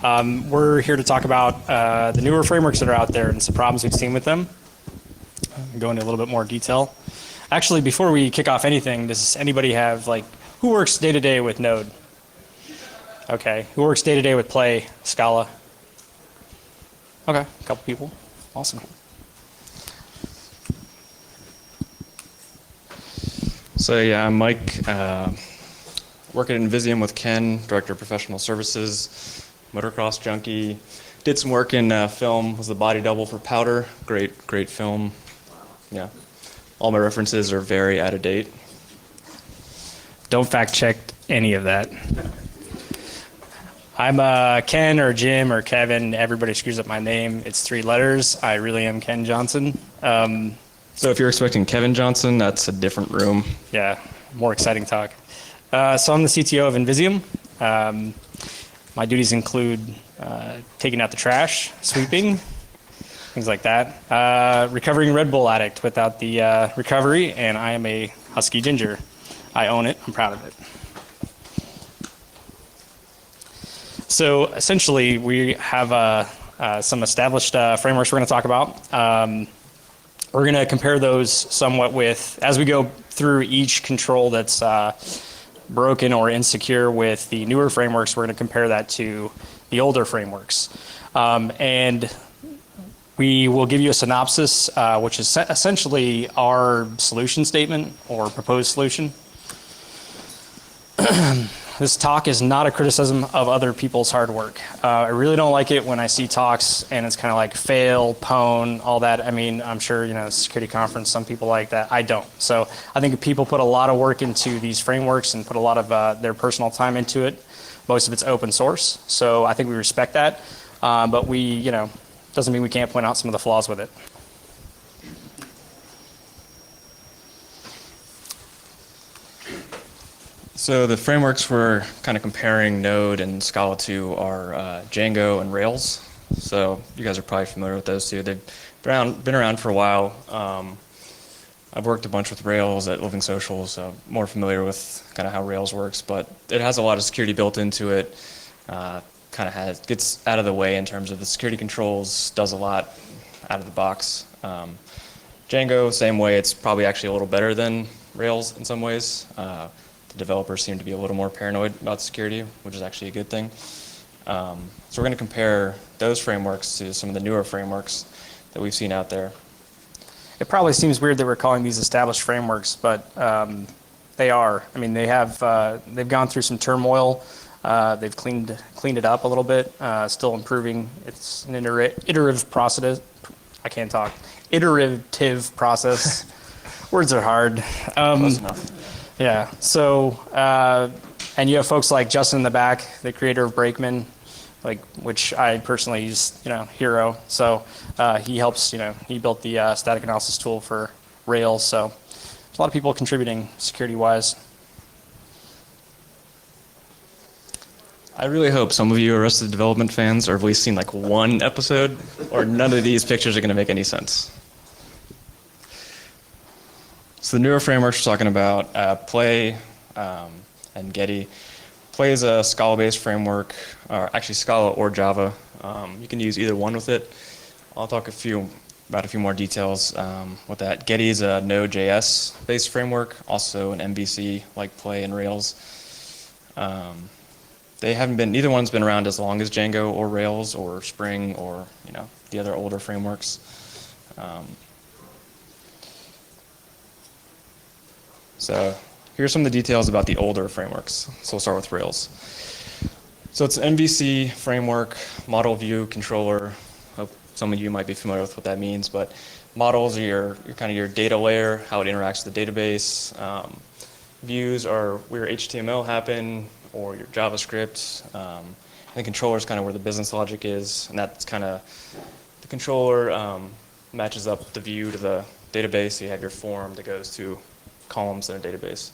We're here to talk about the newer frameworks that are out there and some problems we've seen with them. Go into a little bit more detail. Actually, before we kick off anything, does anybody have, like, who works day-to-day with Node? Okay. Who works day-to-day with Play, Scala? Okay, a couple people. Awesome. So yeah, I'm Mike, working at Invisium with Ken, Director of Professional Services, motocross junkie. Did some work in film, was the body double for Powder. Great film. Yeah, all my references are very out of date. Don't fact check any of that. I'm Ken or Jim or Kevin. Everybody screws up my name. It's 3 letters. I really am Ken Johnson. So if you're expecting Kevin Johnson, that's a different room. Yeah, more exciting talk. So I'm the CTO of Invisium. My duties include taking out the trash, sweeping, things like that. Recovering Red Bull addict without the recovery, and I am a Husky Ginger. I own it. I'm proud of it. So essentially, we have some established frameworks we're going to talk about. We're going to compare those somewhat with, as we go through each control that's broken or insecure with the newer frameworks, we're going to compare that to the older frameworks. And we will give you a synopsis, which is essentially our solution statement or proposed solution. This talk is not a criticism of other people's hard work. I really don't like it when I see talks and it's kind of like fail, pwn, all that. I mean, I'm sure, security conference, some people like that. I don't. So I think people put a lot of work into these frameworks and put a lot of their personal time into it. Most of it's open source. So I think we respect that. But we, doesn't mean we can't point out some of the flaws with it. So the frameworks we're kind of comparing Node and Scala to are Django and Rails. So you guys are probably familiar with those two. They've been around for a while. I've worked a bunch with Rails at Living Social, so more familiar with kind of how Rails works. But it has a lot of security built into it. Gets out of the way in terms of the security controls, does a lot out of the box. Django, same way. It's probably actually a little better than Rails in some ways. The developers seem to be a little more paranoid about security, which is actually a good thing. So we're going to compare those frameworks to some of the newer frameworks that we've seen out there. It probably seems weird that we're calling these established frameworks, but they are. I mean, they've gone through some turmoil. They've cleaned it up a little bit, still improving. It's an iterative process. I can't talk. Iterative process. Words are hard. Close enough. Yeah. So, and you have folks like Justin in the back, the creator of Brakeman, which I personally use, hero. So he helps, he built the static analysis tool for Rails. So there's a lot of people contributing security-wise. I really hope some of you Arrested Development fans are at least seen like one episode, or none of these pictures are going to make any sense. So the newer frameworks we're talking about, Play and Getty. Play is a Scala-based framework, or actually Scala or Java. You can use either one with it. I'll talk about a few more details with that. Getty is a Node.js-based framework, also an MVC like Play and Rails. Neither one's been around as long as Django or Rails or Spring or the other older frameworks. So here's some of the details about the older frameworks. So we'll start with Rails. So it's an MVC framework, model view controller. Hope some of you might be familiar with what that means, but models are your data layer, how it interacts with the database. Views are where HTML happen or your JavaScript. The controller is kind of where the business logic is, and that's kind of the controller matches up the view to the database. So you have your form that goes to columns in a database.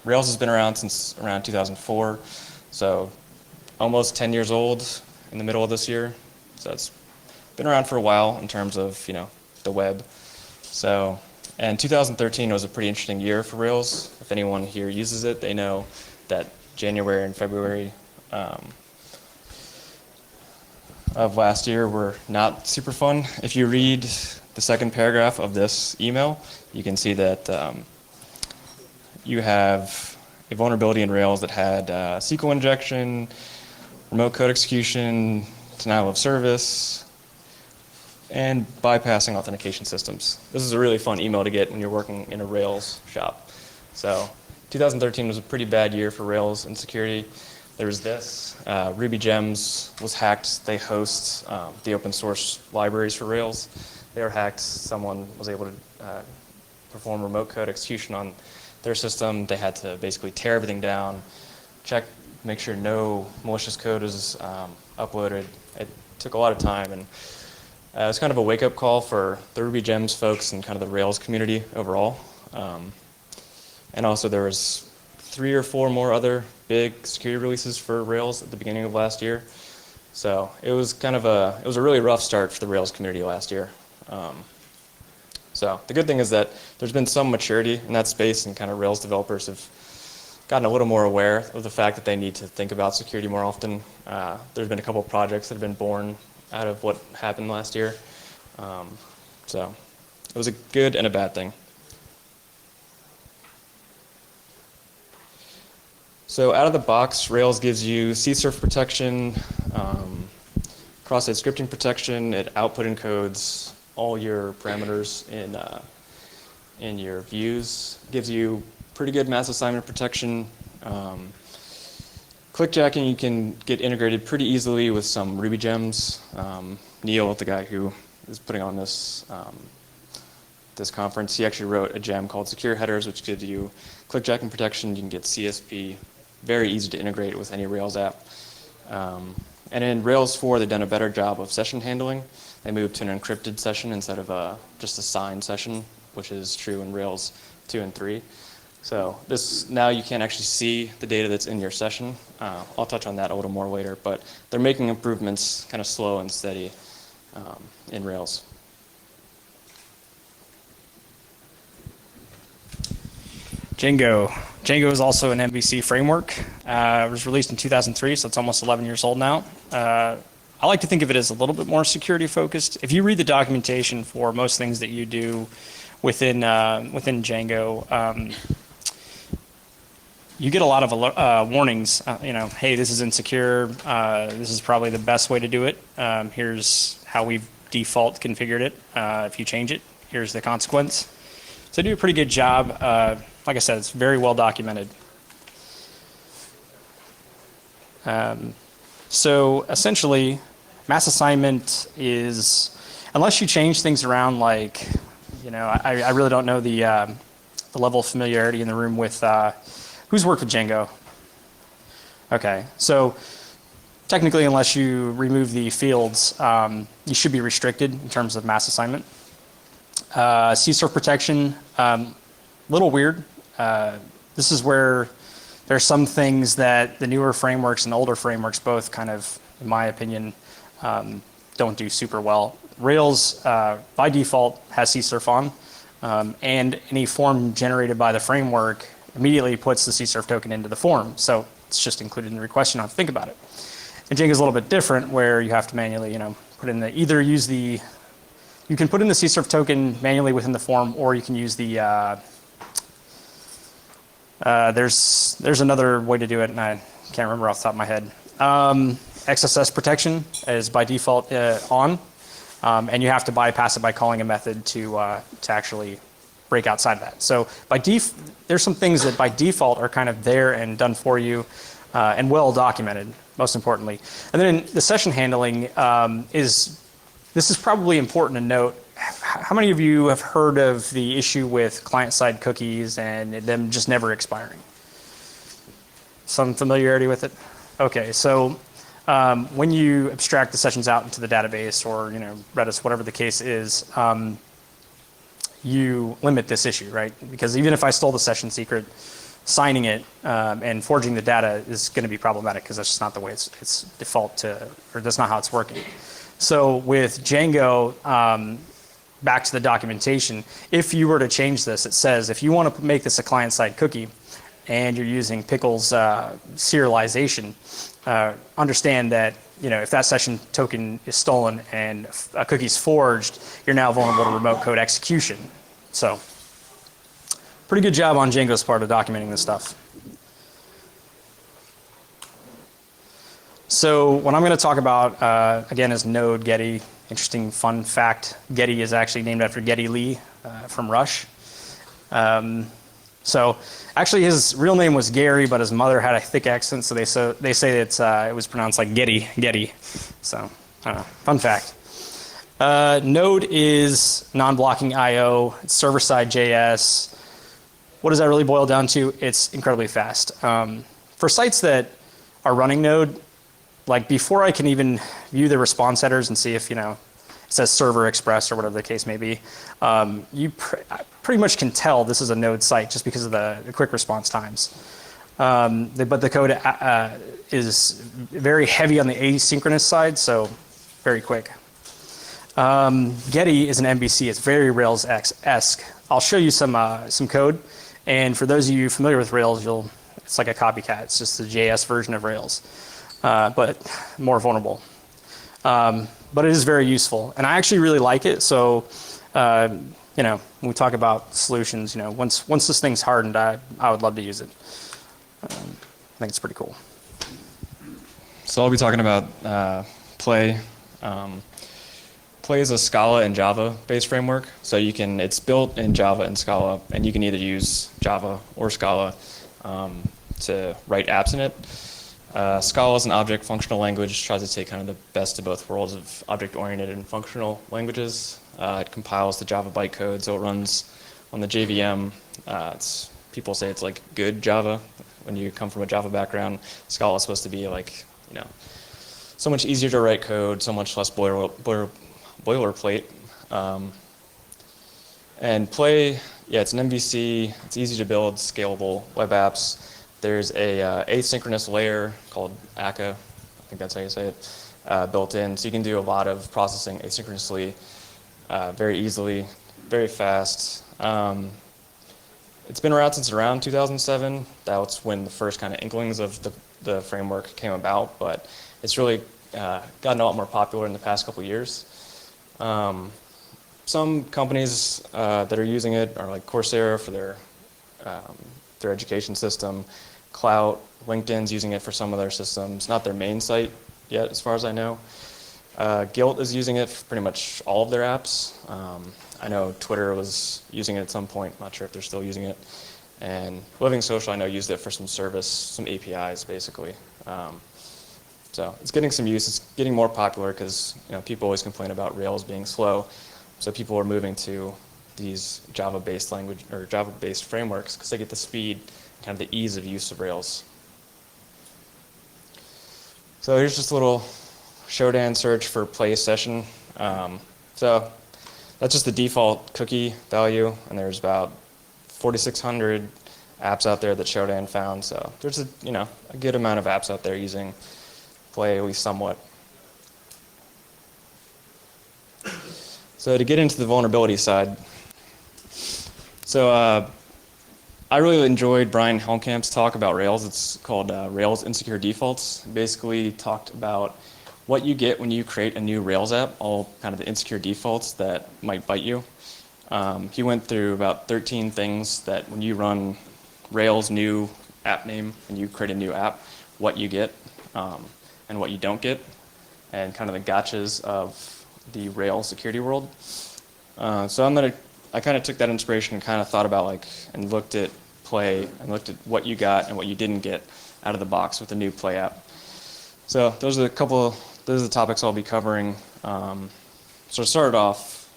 Rails has been around since around 2004, so almost 10 years old in the middle of this year. So it's been around for a while in terms of the web. So, and 2013 was a pretty interesting year for Rails. If anyone here uses it, they know that January and February of last year were not super fun. If you read the second paragraph of this email, you can see that you have a vulnerability in Rails that had SQL injection, remote code execution, denial of service, and bypassing authentication systems. This is a really fun email to get when you're working in a Rails shop. So 2013 was a pretty bad year for Rails and security. There was this. Ruby Gems was hacked. They host the open source libraries for Rails. They were hacked. Someone was able to perform remote code execution on their system. They had to basically tear everything down, check, make sure no malicious code is uploaded. It took a lot of time, and it was kind of a wake-up call for the Ruby Gems folks and kind of the Rails community overall. And also there was 3 or 4 more other big security releases for Rails at the beginning of last year. So it was kind of it was a really rough start for the Rails community last year. So the good thing is that there's been some maturity in that space, and kind of Rails developers have gotten a little more aware of the fact that they need to think about security more often. There's been a couple of projects that have been born out of what happened last year. So it was a good and a bad thing. So out of the box, Rails gives you CSRF protection, cross-site scripting protection. It output encodes all your parameters in your views. Gives you pretty good mass assignment protection. Clickjacking you can get integrated pretty easily with some Ruby gems. Neil, the guy who is putting on this this conference, he actually wrote a gem called Secure Headers, which gives you clickjacking protection. You can get CSP, very easy to integrate with any Rails app. And in Rails 4, they've done a better job of session handling. They moved to an encrypted session instead of just a signed session, which is true in Rails 2 and 3. So now you can actually see the data that's in your session. I'll touch on that a little more later, but they're making improvements kind of slow and steady in Rails. Django. Django is also an MVC framework. It was released in 2003, so it's almost 11 years old now. I like to think of it as a little bit more security focused. If you read the documentation for most things that you do within Django, you get a lot of warnings. Hey, this is insecure. This is probably the best way to do it. Here's how we've default configured it. If you change it, here's the consequence. So they do a pretty good job. Like I said, it's very well documented. So essentially, mass assignment is, unless you change things around, like, I really don't know the level of familiarity in the room with, who's worked with Django? Okay, so technically, unless you remove the fields, you should be restricted in terms of mass assignment. CSRF protection, little weird. This is where there's some things that the newer frameworks and older frameworks both kind of, in my opinion, don't do super well. Rails, by default, has CSRF on, and any form generated by the framework immediately puts the CSRF token into the form. So it's just included in the request. You don't have to think about it. And Django is a little bit different, where you have to manually, put in you can put in the CSRF token manually within the form, or you can use the, there's another way to do it, and I can't remember off the top of my head. XSS protection is by default on, and you have to bypass it by calling a method to actually break outside of that. So there's some things that by default are kind of there and done for you, and well documented, most importantly. And then the session handling this is probably important to note. How many of you have heard of the issue with client-side cookies and them just never expiring? Some familiarity with it? Okay, so when you abstract the sessions out into the database or Redis, whatever the case is, you limit this issue, right? Because even if I stole the session secret, signing it and forging the data is going to be problematic, because that's just not the way it's default to, or that's not how it's working. So with Django, back to the documentation, if you were to change this, it says if you want to make this a client-side cookie and you're using Pickle's serialization, understand that if that session token is stolen and a cookie's forged, you're now vulnerable to remote code execution. So pretty good job on Django's part of documenting this stuff. So what I'm going to talk about, again, is Node Getty. Interesting fun fact, Getty is actually named after Geddy Lee from Rush. So actually his real name was Gary, but his mother had a thick accent, so they say it was pronounced like Getty. So I don't know, fun fact. Node is non-blocking I/O, it's server-side JS. What does that really boil down to? It's incredibly fast. For sites that are running Node, like before I can even view the response headers and see if, it says server express or whatever the case may be, you pretty much can tell this is a Node site just because of the quick response times. But the code is very heavy on the asynchronous side, so very quick. Getty is an MVC. It's very Rails-esque. I'll show you some code, and for those of you familiar with Rails, it's like a copycat. It's just the JS version of Rails, but more vulnerable. But it is very useful, and I actually really like it. So, when we talk about solutions, once this thing's hardened, I would love to use it. I think it's pretty cool. So I'll be talking about Play. Play is a Scala and Java-based framework. So it's built in Java and Scala, and you can either use Java or Scala to write apps in it. Scala is an object functional language, tries to take kind of the best of both worlds of object-oriented and functional languages. It compiles the Java bytecode, so it runs on the JVM. People say it's like good Java when you come from a Java background. Scala is supposed to be like, so much easier to write code, so much less boilerplate. And Play, it's an MVC. It's easy to build, scalable web apps. There's a asynchronous layer called ACA, I think that's how you say it, built in. So you can do a lot of processing asynchronously, very easily, very fast. It's been around since around 2007. That's when the first kind of inklings of the framework came about, but it's really gotten a lot more popular in the past couple years. Some companies that are using it are like Coursera for their education system. Clout, LinkedIn's using it for some of their systems. Not their main site yet, as far as I know. Guilt is using it for pretty much all of their apps. I know Twitter was using it at some point. Not sure if they're still using it. And Living Social, I know, used it for some service, some APIs, basically. So it's getting some use. It's getting more popular because people always complain about Rails being slow. So people are moving to these Java-based language or Java-based frameworks because they get the speed, kind of the ease of use of Rails. So here's just a little Shodan search for play session. So that's just the default cookie value, and there's about 4,600 apps out there that Shodan found. So there's a good amount of apps out there using Play, at least somewhat. So to get into the vulnerability side, so I really enjoyed Brian Helmkamp's talk about Rails. It's called Rails Insecure Defaults. Basically talked about what you get when you create a new Rails app, all kind of the insecure defaults that might bite you. He went through about 13 things that when you run Rails new app name and you create a new app, what you get and what you don't get, and kind of the gotchas of the Rails security world. So I kind of took that inspiration and kind of thought about and looked at Play and looked at what you got and what you didn't get out of the box with the new Play app. So those are the topics I'll be covering. So to start off,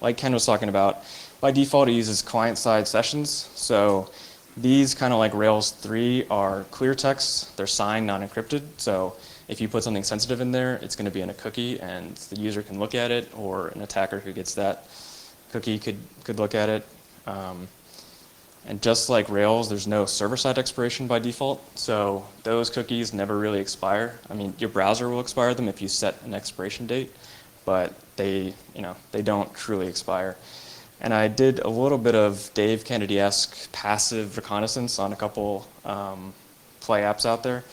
like Ken was talking about, by default it uses client-side sessions. So these, kind of like Rails 3, are clear text. They're signed, non-encrypted. So if you put something sensitive in there, it's going to be in a cookie, and the user can look at it, or an attacker who gets that cookie could look at it. And just like Rails, there's no server-side expiration by default. So those cookies never really expire. I mean, your browser will expire them if you set an expiration date, but they don't truly expire. And I did a little bit of Dave Kennedy-esque passive reconnaissance on a couple Play apps out there,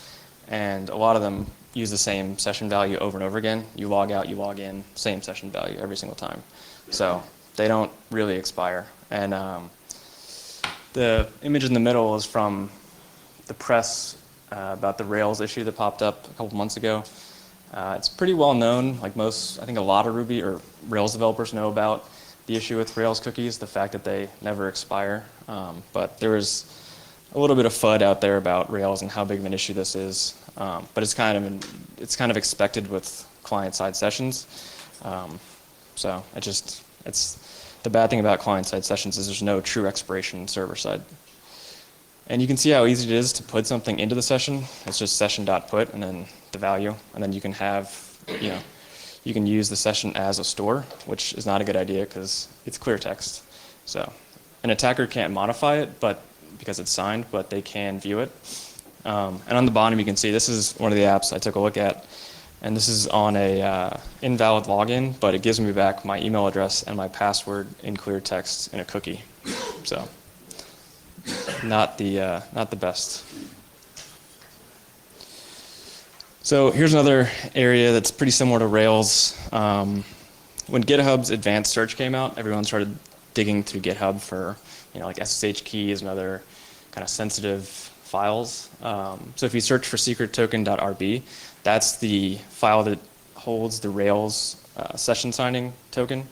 and a lot of them use the same session value over and over again. You log out, you log in, same session value every single time. So they don't really expire. And the image in the middle is from the press about the Rails issue that popped up a couple months ago. It's pretty well known, like most, I think a lot of Ruby or Rails developers know about the issue with Rails cookies, the fact that they never expire. But there was a little bit of FUD out there about Rails and how big of an issue this is. But it's kind of expected with client-side sessions. So it's the bad thing about client-side sessions is there's no true expiration server-side. And you can see how easy it is to put something into the session. It's just session.put and then the value, and then you can have, you can use the session as a store, which is not a good idea because it's clear text. So an attacker can't modify it, but because it's signed, but they can view it. And on the bottom, you can see this is one of the apps I took a look at, and this is on a invalid login, but it gives me back my email address and my password in clear text in a cookie. So not the best. So here's another area that's pretty similar to Rails. When GitHub's advanced search came out, everyone started digging through GitHub for like SSH keys and other kind of sensitive files. So if you search for secrettoken.rb, that's the file that holds the Rails session signing token.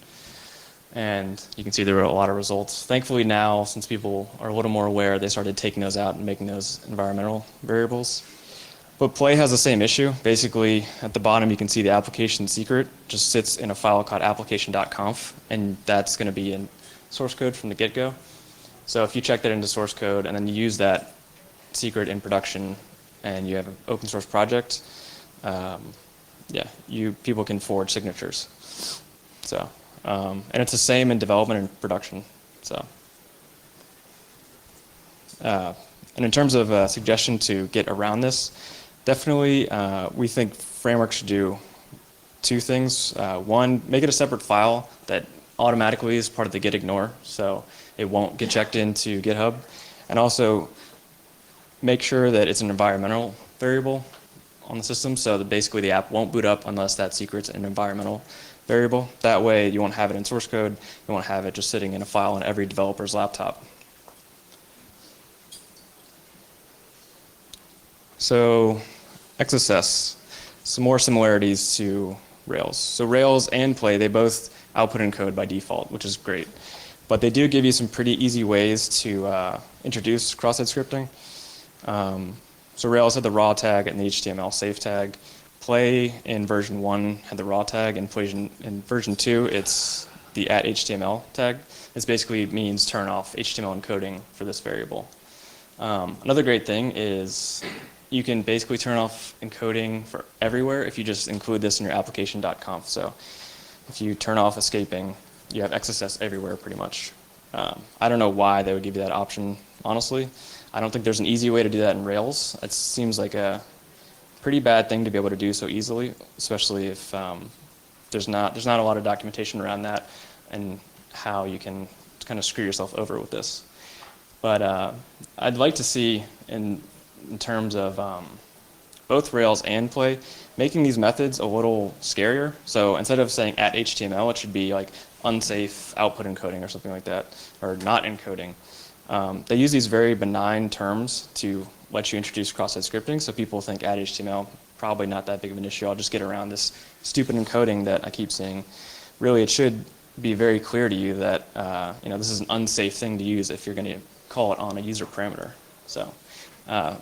And you can see there were a lot of results. Thankfully now, since people are a little more aware, they started taking those out and making those environmental variables. But Play has the same issue. Basically, at the bottom, you can see the application secret just sits in a file called application.conf, and that's going to be in source code from the get-go. So if you check that into source code and then you use that secret in production and you have an open source project, people can forge signatures. So, and it's the same in development and production. So, and in terms of a suggestion to get around this, definitely we think frameworks should do two things. One, make it a separate file that automatically is part of the git ignore, so it won't get checked into GitHub. And also make sure that it's an environmental variable on the system, so that basically the app won't boot up unless that secret's an environmental variable. That way you won't have it in source code, you won't have it just sitting in a file on every developer's laptop. So XSS, some more similarities to Rails. So Rails and Play, they both output in code by default, which is great. But they do give you some pretty easy ways to introduce cross-site scripting. So Rails had the raw tag and the HTML safe tag. Play in version 1 had the raw tag, and in version 2 it's the @HTML tag. This basically means turn off HTML encoding for this variable. Another great thing is you can basically turn off encoding for everywhere if you just include this in your application.conf. So if you turn off escaping, you have XSS everywhere pretty much. I don't know why they would give you that option, honestly. I don't think there's an easy way to do that in Rails. It seems like a pretty bad thing to be able to do so easily, especially if there's not a lot of documentation around that and how you can kind of screw yourself over with this. But I'd like to see in terms of both Rails and Play, making these methods a little scarier. So instead of saying @HTML, it should be like unsafe output encoding or something like that, or not encoding. They use these very benign terms to let you introduce cross-site scripting, so people think @HTML, probably not that big of an issue. I'll just get around this stupid encoding that I keep seeing. Really, it should be very clear to you that this is an unsafe thing to use if you're going to call it on a user parameter. So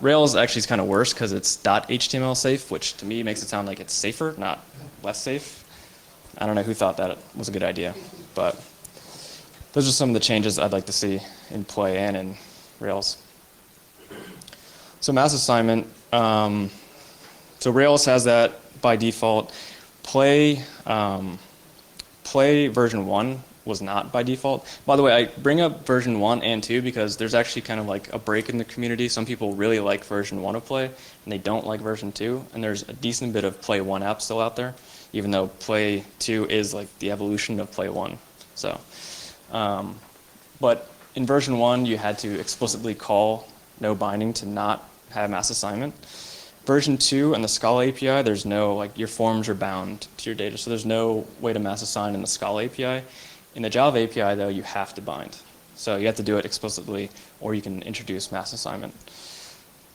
Rails actually is kind of worse because it's .html safe, which to me makes it sound like it's safer, not less safe. I don't know who thought that was a good idea, but those are some of the changes I'd like to see in Play and in Rails. So mass assignment. So Rails has that by default. Play version 1 was not by default. By the way, I bring up version 1 and 2 because there's actually kind of like a break in the community. Some people really like version 1 of Play, and they don't like version 2. And there's a decent bit of Play 1 apps still out there, even though Play 2 is like the evolution of Play 1. So But in version 1, you had to explicitly call no binding to not have mass assignment. Version 2 and the Scala API, there's no, like, your forms are bound to your data, so there's no way to mass assign in the Scala API. In the Java API, though, you have to bind. So you have to do it explicitly, or you can introduce mass assignment.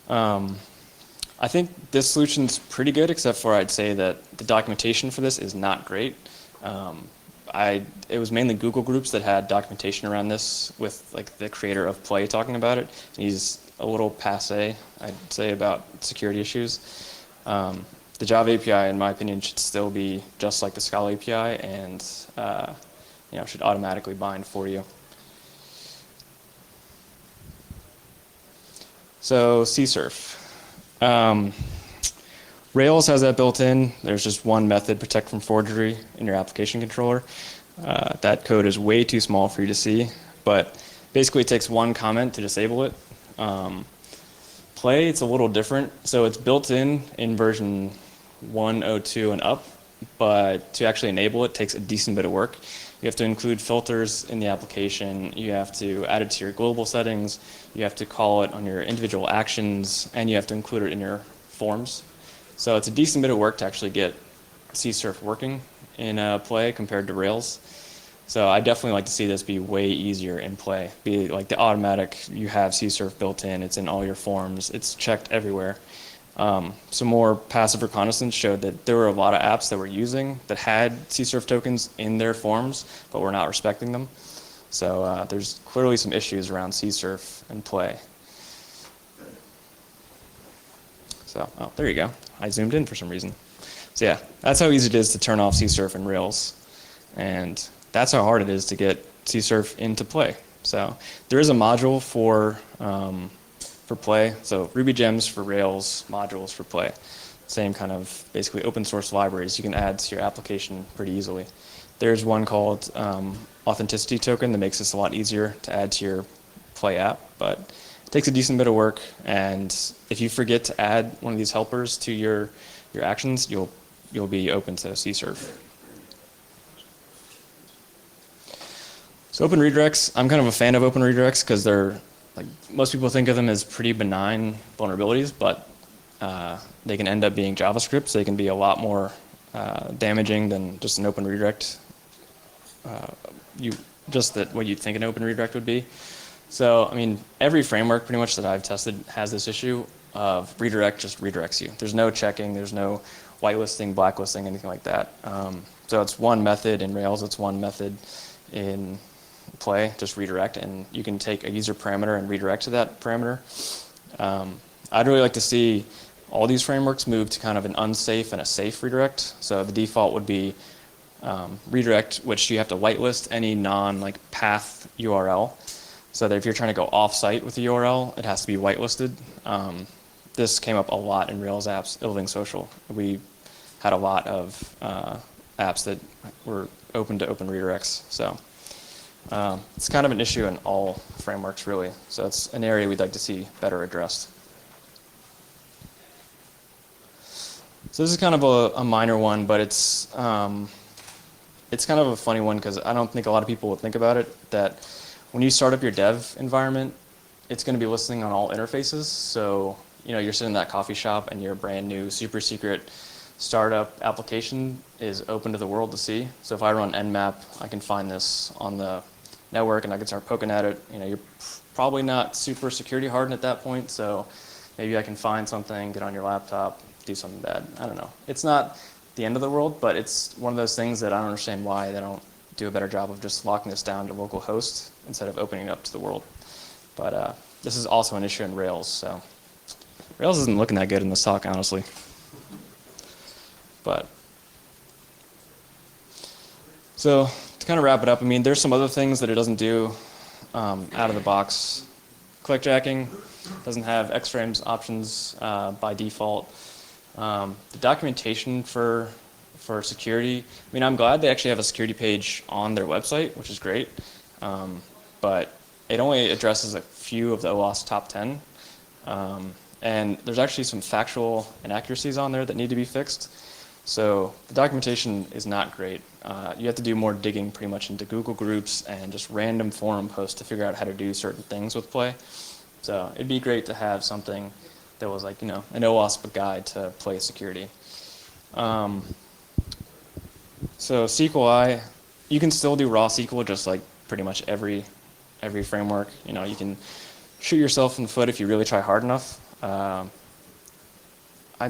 I think this solution's pretty good, except for I'd say that the documentation for this is not great. It was mainly Google groups that had documentation around this, with like the creator of Play talking about it. He's a little passé, I'd say, about security issues. The Java API, in my opinion, should still be just like the Scala API, and should automatically bind for you. So CSRF. Rails has that built in. There's just one method, protect from forgery, in your application controller. That code is way too small for you to see, but basically it takes one comment to disable it. Play, it's a little different. So it's built in version 1.02 and up, but to actually enable it takes a decent bit of work. You have to include filters in the application. You have to add it to your global settings. You have to call it on your individual actions, and you have to include it in your forms. So it's a decent bit of work to actually get CSRF working in Play compared to Rails. So I definitely like to see this be way easier in Play. Be like the automatic, you have CSRF built in, it's in all your forms, it's checked everywhere. Some more passive reconnaissance showed that there were a lot of apps that were using that had CSRF tokens in their forms, but were not respecting them. So there's clearly some issues around CSRF and Play. So, oh, there you go. I zoomed in for some reason. So yeah, that's how easy it is to turn off CSRF in Rails. And that's how hard it is to get CSRF into Play. So there is a module for Play. So Ruby gems for Rails, modules for Play. Same kind of basically open source libraries you can add to your application pretty easily. There's one called authenticity token that makes this a lot easier to add to your Play app, but it takes a decent bit of work, and if you forget to add one of these helpers to your actions, you'll be open to CSRF. So open redirects, I'm kind of a fan of open redirects because they're, like, most people think of them as pretty benign vulnerabilities, but they can end up being JavaScript, so they can be a lot more damaging than just an open redirect. What you'd think an open redirect would be. So, I mean, every framework pretty much that I've tested has this issue of redirect just redirects you. There's no checking, there's no whitelisting, blacklisting, anything like that. So it's one method in Rails, it's one method in Play, just redirect, and you can take a user parameter and redirect to that parameter. I'd really like to see all these frameworks move to kind of an unsafe and a safe redirect. So the default would be redirect, which you have to whitelist any path URL. So that if you're trying to go off-site with the URL, it has to be whitelisted. This came up a lot in Rails apps, Living Social. We had a lot of apps that were open to open redirects. So it's kind of an issue in all frameworks, really. So it's an area we'd like to see better addressed. So this is kind of a minor one, but it's kind of a funny one because I don't think a lot of people will think about it, that when you start up your dev environment, it's going to be listening on all interfaces. So, you're sitting in that coffee shop and your brand new super secret startup application is open to the world to see. So if I run nmap, I can find this on the network and I can start poking at it. You're probably not super security hardened at that point, so maybe I can find something, get on your laptop, do something bad. I don't know. It's not the end of the world, but it's one of those things that I don't understand why they don't do a better job of just locking this down to local hosts instead of opening it up to the world. But this is also an issue in Rails, so Rails isn't looking that good in this talk, honestly. But so to kind of wrap it up, I mean, there's some other things that it doesn't do out of the box. Clickjacking doesn't have X-frames options by default. The documentation for security, I mean, I'm glad they actually have a security page on their website, which is great, but it only addresses a few of the OWASP top 10, and there's actually some factual inaccuracies on there that need to be fixed. So the documentation is not great. You have to do more digging pretty much into Google Groups and just random forum posts to figure out how to do certain things with Play. So it'd be great to have something that was like, an OWASP guide to Play security. So SQLi, you can still do raw SQL just like pretty much every framework. You can shoot yourself in the foot if you really try hard enough. I'd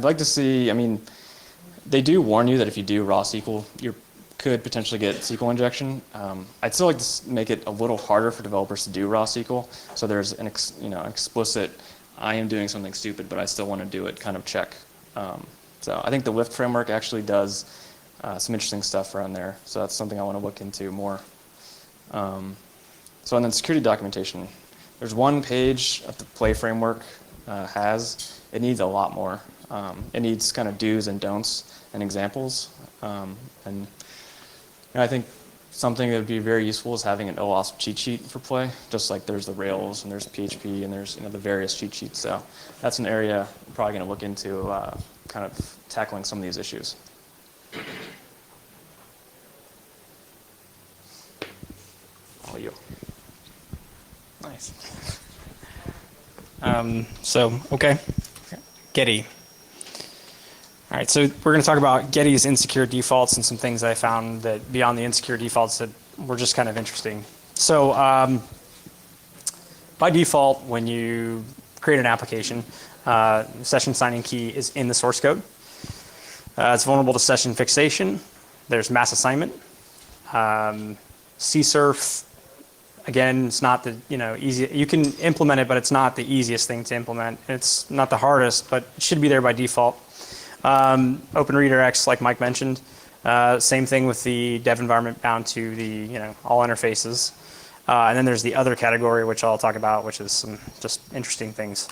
like to see, they do warn you that if you do raw SQL, you could potentially get SQL injection. I'd still like to make it a little harder for developers to do raw SQL. So there's an explicit, I am doing something stupid, but I still want to do it kind of check. So I think the Lift framework actually does some interesting stuff around there. So that's something I want to look into more. So and then security documentation. There's one page that the Play framework has. It needs a lot more. It needs kind of do's and don'ts and examples. And I think something that would be very useful is having an OWASP cheat sheet for Play, just like there's the Rails and there's PHP and there's the various cheat sheets. So that's an area I'm probably going to look into kind of tackling some of these issues. All you. Nice. Okay. Getty. All right, so we're going to talk about Getty's insecure defaults and some things I found that beyond the insecure defaults that were just kind of interesting. So by default, when you create an application, session signing key is in the source code. It's vulnerable to session fixation. There's mass assignment. CSRF, again, it's not the easy. You can implement it, but it's not the easiest thing to implement. It's not the hardest, but it should be there by default. Open redirects, like Mike mentioned. Same thing with the dev environment bound to the all interfaces. And then there's the other category, which I'll talk about, which is some just interesting things.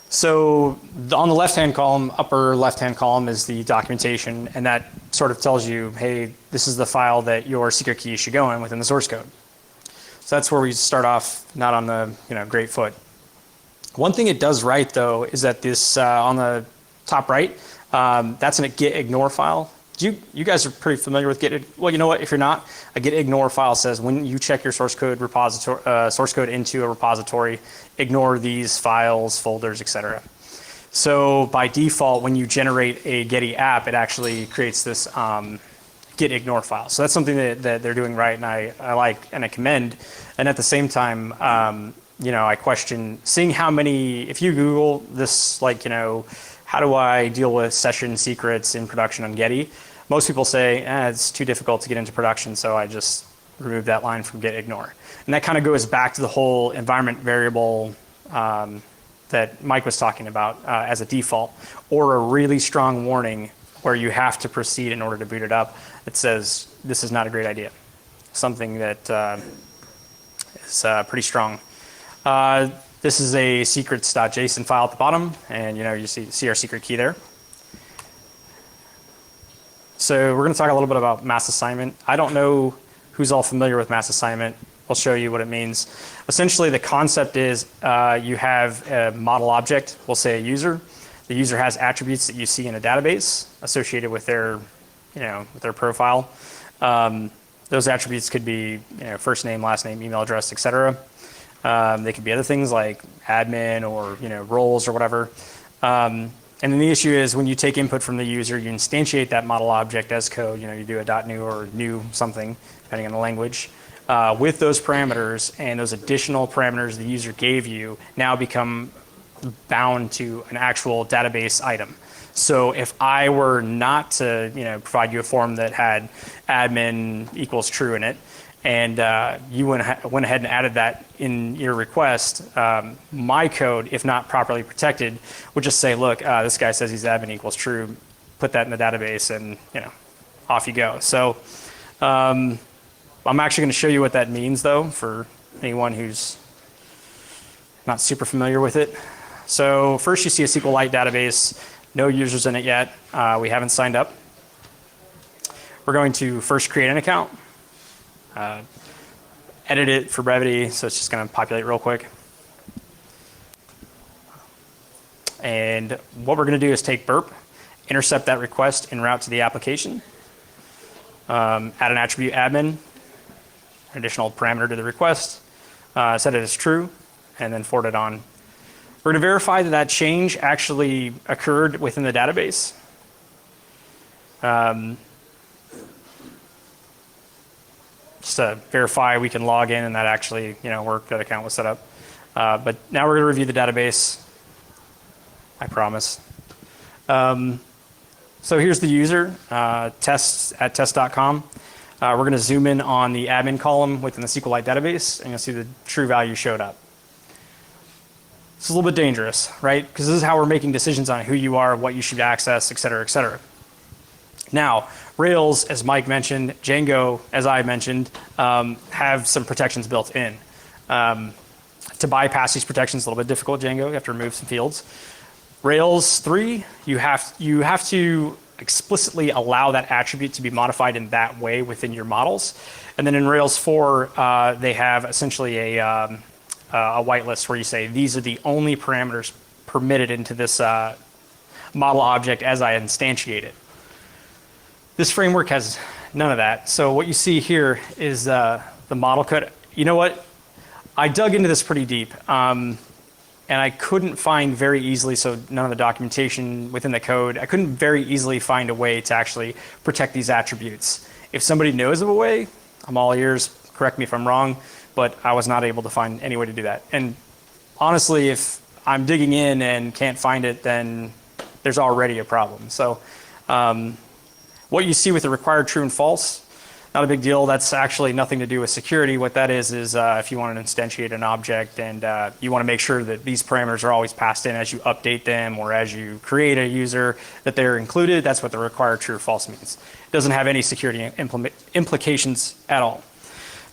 So on the left-hand column, upper left-hand column is the documentation, and that sort of tells you, hey, this is the file that your secret key should go in within the source code. So that's where we start off, not on the great foot. One thing it does right, though, is that this on the top right, that's a git ignore file. You guys are pretty familiar with git. Well, you know what? If you're not, a git ignore file says when you check your source code repository, source code into a repository, ignore these files, folders, etc. So by default, when you generate a Getty app, it actually creates this git ignore file. So that's something that they're doing right, and I like and I commend. And at the same time, I question seeing how many. If you Google this, how do I deal with session secrets in production on Getty? Most people say, it's too difficult to get into production, so I just remove that line from git ignore. And that kind of goes back to the whole environment variable that Mike was talking about as a default, or a really strong warning where you have to proceed in order to boot it up that says this is not a great idea. Something that is pretty strong. This is a secrets.json file at the bottom, and you see our secret key there. So we're going to talk a little bit about mass assignment. I don't know who's all familiar with mass assignment. I'll show you what it means. Essentially, the concept is you have a model object, we'll say a user. The user has attributes that you see in a database associated with their, with their profile. Those attributes could be, first name, last name, email address, etc. They could be other things like admin or roles or whatever. And then the issue is when you take input from the user, you instantiate that model object as code. You do a .new or new something, depending on the language, with those parameters, and those additional parameters the user gave you now become bound to an actual database item. So if I were not to provide you a form that had admin equals true in it, and you went ahead and added that in your request, my code, if not properly protected, would just say, look, this guy says he's admin equals true, put that in the database, and off you go. So I'm actually going to show you what that means, though, for anyone who's not super familiar with it. So first you see a SQLite database, no users in it yet. We haven't signed up. We're going to first create an account. Edit it for brevity, so it's just going to populate real quick. And what we're going to do is take burp intercept that request en route to the application, add an attribute admin, an additional parameter to the request, set it as true, and then forward it on. We're going to verify that that change actually occurred within the database. Just to verify we can log in and that actually worked, that account was set up. But now we're going to review the database. I promise. So here's the user, tests at test.com. We're going to zoom in on the admin column within the SQLite database, and you'll see the true value showed up. It's a little bit dangerous, right? Because this is how we're making decisions on who you are, what you should access, et cetera, et cetera. Now, Rails, as Mike mentioned, Django, as I mentioned, have some protections built in. To bypass these protections is a little bit difficult, Django. You have to remove some fields. Rails 3, you have to explicitly allow that attribute to be modified in that way within your models. And then in Rails 4, they have essentially a whitelist where you say, these are the only parameters permitted into this model object as I instantiate it. This framework has none of that. So what you see here is the model code. You know what? I dug into this pretty deep, and I couldn't find very easily, so none of the documentation within the code, I couldn't very easily find a way to actually protect these attributes. If somebody knows of a way, I'm all ears, correct me if I'm wrong, but I was not able to find any way to do that. And honestly, if I'm digging in and can't find it, then there's already a problem. So what you see with the required true and false, not a big deal. That's actually nothing to do with security. What that is if you want to instantiate an object and you want to make sure that these parameters are always passed in as you update them or as you create a user, that they're included. That's what the required true or false means. It doesn't have any security implications at all.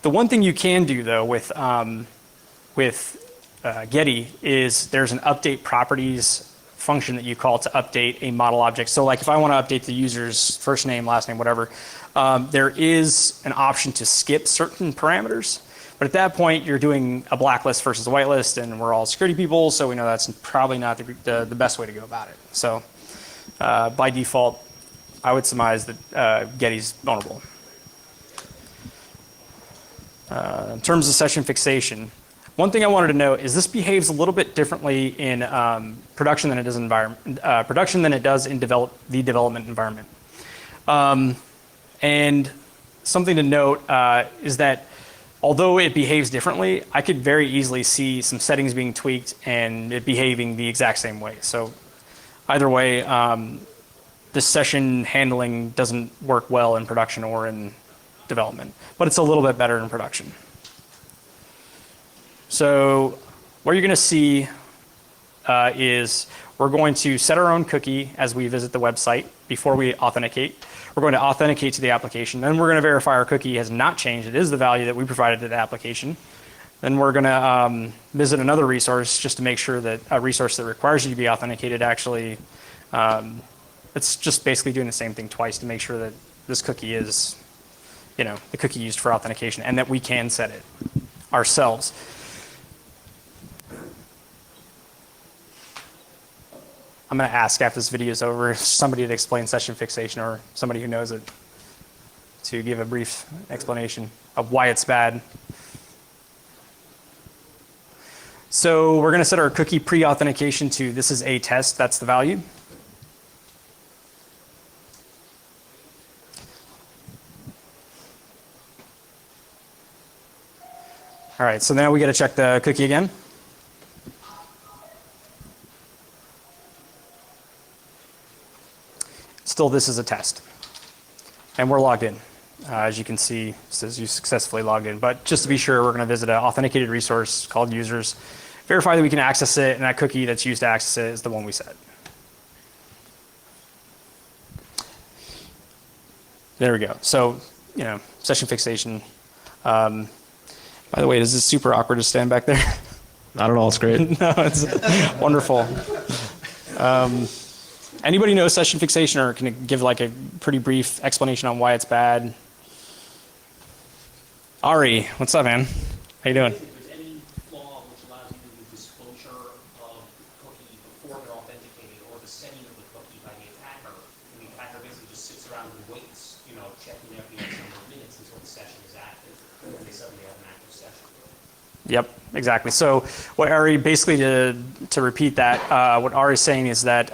The one thing you can do, though, with Getty is there's an update properties function that you call to update a model object. So like if I want to update the user's first name, last name, whatever, there is an option to skip certain parameters. But at that point, you're doing a blacklist versus a whitelist, and we're all security people, so we know that's probably not the best way to go about it. So by default, I would surmise that Getty's vulnerable. In terms of session fixation, one thing I wanted to note is this behaves a little bit differently in production than it does in the development environment. And something to note is that although it behaves differently, I could very easily see some settings being tweaked and it behaving the exact same way. So either way, this session handling doesn't work well in production or in development, but it's a little bit better in production. So what you're going to see is we're going to set our own cookie as we visit the website before we authenticate. We're going to authenticate to the application. Then we're going to verify our cookie has not changed. It is the value that we provided to the application. Then we're going to visit another resource just to make sure that a resource that requires you to be authenticated actually, it's just basically doing the same thing twice to make sure that this cookie is, the cookie used for authentication and that we can set it ourselves. I'm going to ask after this video is over somebody to explain session fixation or somebody who knows it to give a brief explanation of why it's bad. So we're going to set our cookie pre-authentication to this is a test. That's the value. All right, so now we got to check the cookie again. Still, this is a test. And we're logged in. As you can see, it says you successfully logged in. But just to be sure, we're going to visit an authenticated resource called users, verify that we can access it, and that cookie that's used to access it is the one we set. There we go. So, session fixation. By the way, is this super awkward to stand back there? Not at all. It's great. No, it's wonderful. Anybody know session fixation, or can it give like a pretty brief explanation on why it's bad? Ari, what's up, man? How you doing? If there's any flaw which allows you to do disclosure of the cookie before they're authenticated, or the setting of the cookie by the attacker, just sits around and waits, you know, checking every X number of minutes until the session is active, and then they suddenly have an active session. Yep, exactly. So what Ari, basically to repeat that, what Ari's saying is that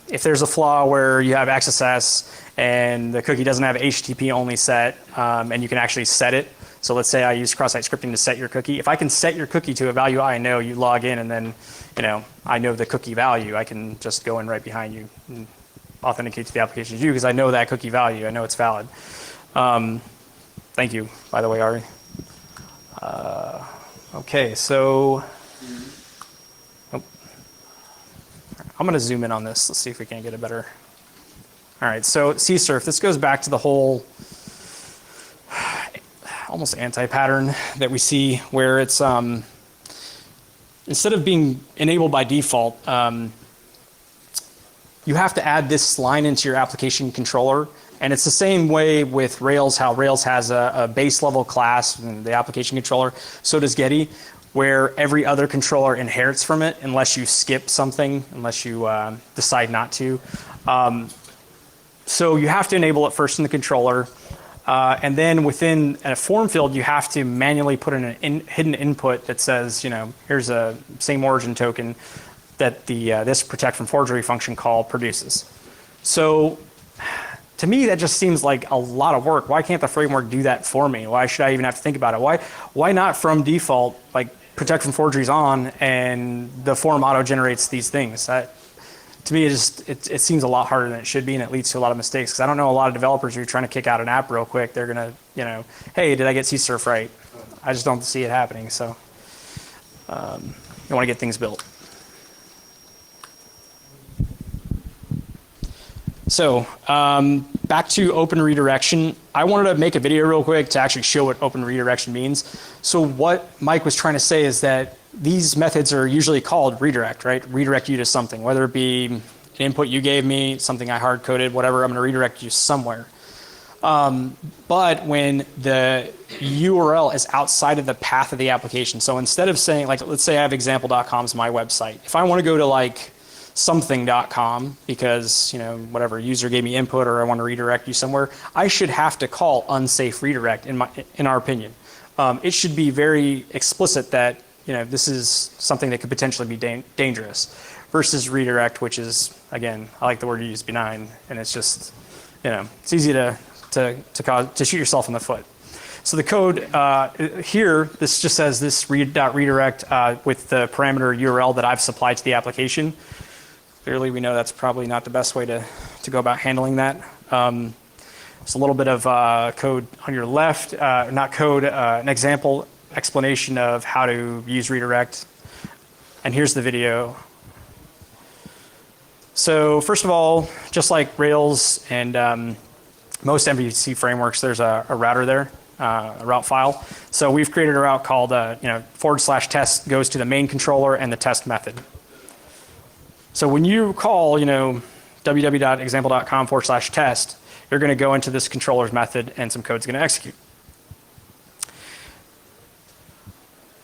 if there's a flaw where you have XSS and the cookie doesn't have HTTP only set, and you can actually set it. So let's say I use cross-site scripting to set your cookie. If I can set your cookie to a value I know, you log in and then, you know, I know the cookie value, I can just go in right behind you and authenticate to the application you because I know that cookie value. I know it's valid. Thank you, by the way, Ari. Okay, so oh. I'm going to zoom in on this. Let's see if we can get a better. All right, so CSRF, this goes back to the whole almost anti-pattern that we see where it's instead of being enabled by default, you have to add this line into your application controller. And it's the same way with Rails, how Rails has a base level class in the application controller. So does Getty, where every other controller inherits from it unless you skip something, unless you decide not to. So you have to enable it first in the controller. And then within a form field, you have to manually put in a hidden input that says, you know, here's a same origin token that this protect from forgery function call produces. So to me, that just seems like a lot of work. Why can't the framework do that for me? Why should I even have to think about it? Why not from default, like protect from forgeries on and the form auto generates these things? To me, it seems a lot harder than it should be, and it leads to a lot of mistakes. Because I don't know a lot of developers who are trying to kick out an app real quick. They're gonna, you know, hey, did I get CSRF right? I just don't see it happening. So you want to get things built. So back to open redirection. I wanted to make a video real quick to actually show what open redirection means. So what Mike was trying to say is that these methods are usually called redirect, right? Redirect you to something, whether it be an input you gave me, something I hard coded, whatever, I'm going to redirect you somewhere. But when the URL is outside of the path of the application, so instead of saying, like, let's say I have example.com as my website. If I want to go to like something.com because, you know, whatever user gave me input or I want to redirect you somewhere, I should have to call unsafe redirect in our opinion. It should be very explicit that, you know, this is something that could potentially be dangerous versus redirect, which is, again, I like the word you use, benign, and it's just, you know, it's easy to shoot yourself in the foot. So the code here, this just says this redirect with the parameter URL that I've supplied to the application. Clearly, we know that's probably not the best way to go about handling that. It's a little bit of code on your left, not code, an example explanation of how to use redirect. And here's the video. So first of all, just like Rails and most MVC frameworks, there's a router there, a route file. So we've created a route called /test goes to the main controller and the test method. So when you call, www.example.com/test, you're going to go into this controller's method and some code's going to execute.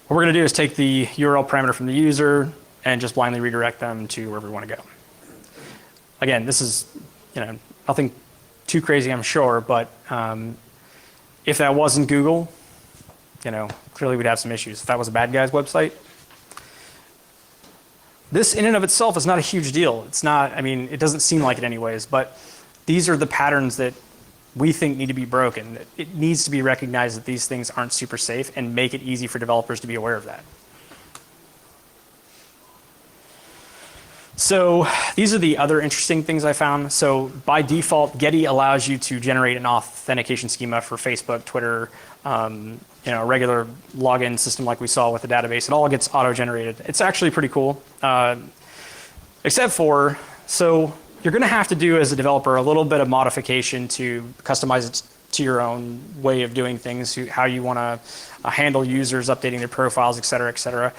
What we're going to do is take the URL parameter from the user and just blindly redirect them to wherever we want to go. Again, this is, nothing too crazy, I'm sure, but if that wasn't Google, clearly we'd have some issues. If that was a bad guy's website, this in and of itself is not a huge deal. It's not, it doesn't seem like it anyways, but these are the patterns that we think need to be broken. It needs to be recognized that these things aren't super safe and make it easy for developers to be aware of that. So these are the other interesting things I found. So by default, Getty allows you to generate an authentication schema for Facebook, Twitter, a regular login system like we saw with the database. It all gets auto-generated. It's actually pretty cool, except for, so you're going to have to do as a developer a little bit of modification to customize it to your own way of doing things, how you want to handle users, updating their profiles, et cetera, et cetera.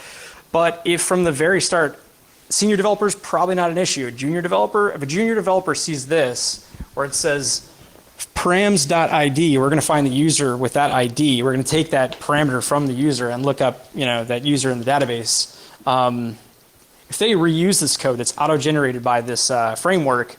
But if from the very start, senior developer is probably not an issue. If a junior developer sees this, where it says params.id, we're going to find the user with that ID. We're going to take that parameter from the user and look up, that user in the database. If they reuse this code that's auto-generated by this framework,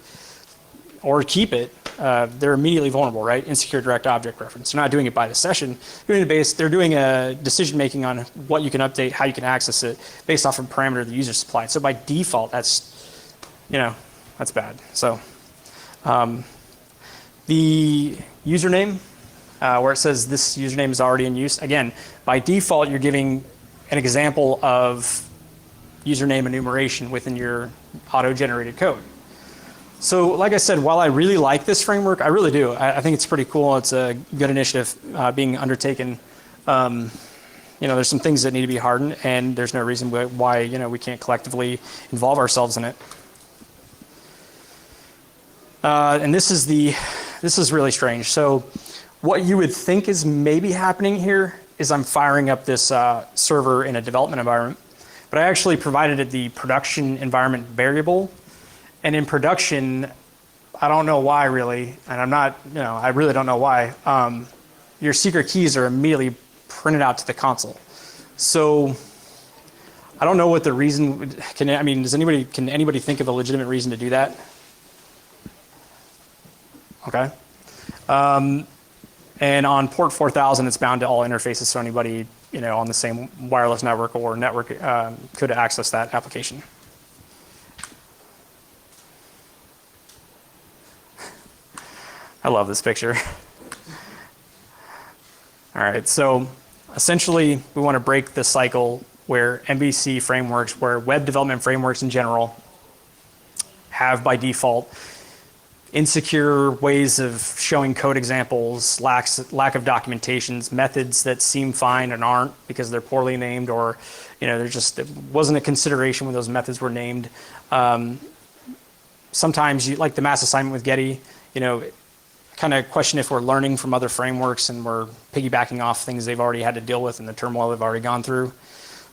or keep it, they're immediately vulnerable, right? Insecure direct object reference. They're not doing it by the session. They're doing a decision making on what you can update, how you can access it, based off of parameter the user supplied. So by default, that's, that's bad. So the username, where it says this username is already in use, again, by default, you're giving an example of username enumeration within your auto-generated code. So like I said, while I really like this framework, I really do. I think it's pretty cool. It's a good initiative being undertaken. There's some things that need to be hardened, and there's no reason why we can't collectively involve ourselves in it. And this is really strange. So what you would think is maybe happening here is I'm firing up this server in a development environment, but I actually provided it the production environment variable. And in production, I don't know why really, and I really don't know why, your secret keys are immediately printed out to the console. So I don't know what the reason, can anybody think of a legitimate reason to do that? Okay. And on port 4000, it's bound to all interfaces, so anybody on the same wireless network or network could access that application. I love this picture. All right, so essentially we want to break the cycle where MVC frameworks, where web development frameworks in general have by default insecure ways of showing code examples, lack of documentations, methods that seem fine and aren't because they're poorly named, or it wasn't a consideration when those methods were named. Sometimes, like the mass assignment with Getty, kind of question if we're learning from other frameworks and we're piggybacking off things they've already had to deal with and the turmoil they've already gone through.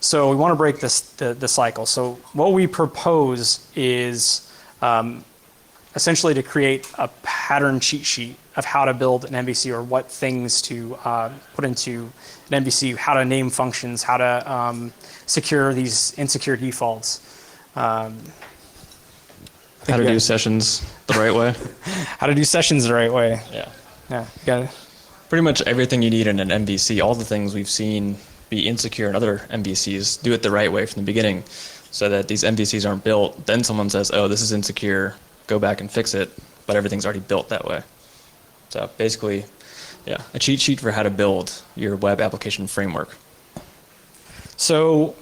So we want to break the cycle. So what we propose is essentially to create a pattern cheat sheet of how to build an MVC, or what things to put into an MVC, how to name functions, how to secure these insecure defaults. How to do sessions the right way. How to do sessions the right way. Yeah. Yeah, you got it. Pretty much everything you need in an MVC, all the things we've seen be insecure in other MVCs, do it the right way from the beginning so that these MVCs aren't built. Then someone says, oh, this is insecure, go back and fix it, but everything's already built that way. So basically, yeah, a cheat sheet for how to build your web application framework. So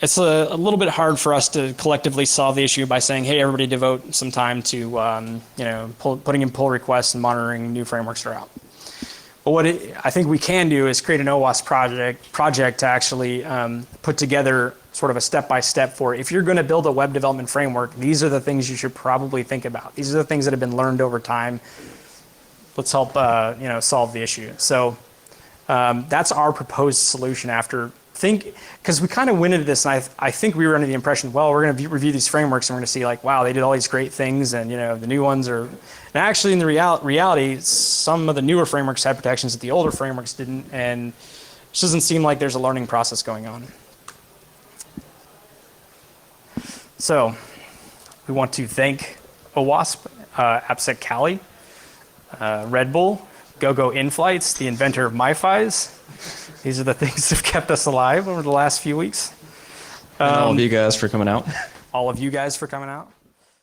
it's a little bit hard for us to collectively solve the issue by saying, hey, everybody devote some time to putting in pull requests and monitoring new frameworks that are out. But what I think we can do is create an OWASP project to actually put together sort of a step-by-step for, if you're going to build a web development framework, these are the things you should probably think about. These are the things that have been learned over time. Let's help solve the issue. So that's our proposed solution because we kind of went into this, and I think we were under the impression, well, we're going to review these frameworks and we're going to see like, wow, they did all these great things, and the new ones are. And actually, in the reality, some of the newer frameworks had protections that the older frameworks didn't, and it just doesn't seem like there's a learning process going on. So we want to thank OWASP, AppSec Cali, Red Bull, GoGo InFlights, the inventor of MiFis. These are the things that have kept us alive over the last few weeks. And all of you guys for coming out. All of you guys for coming out.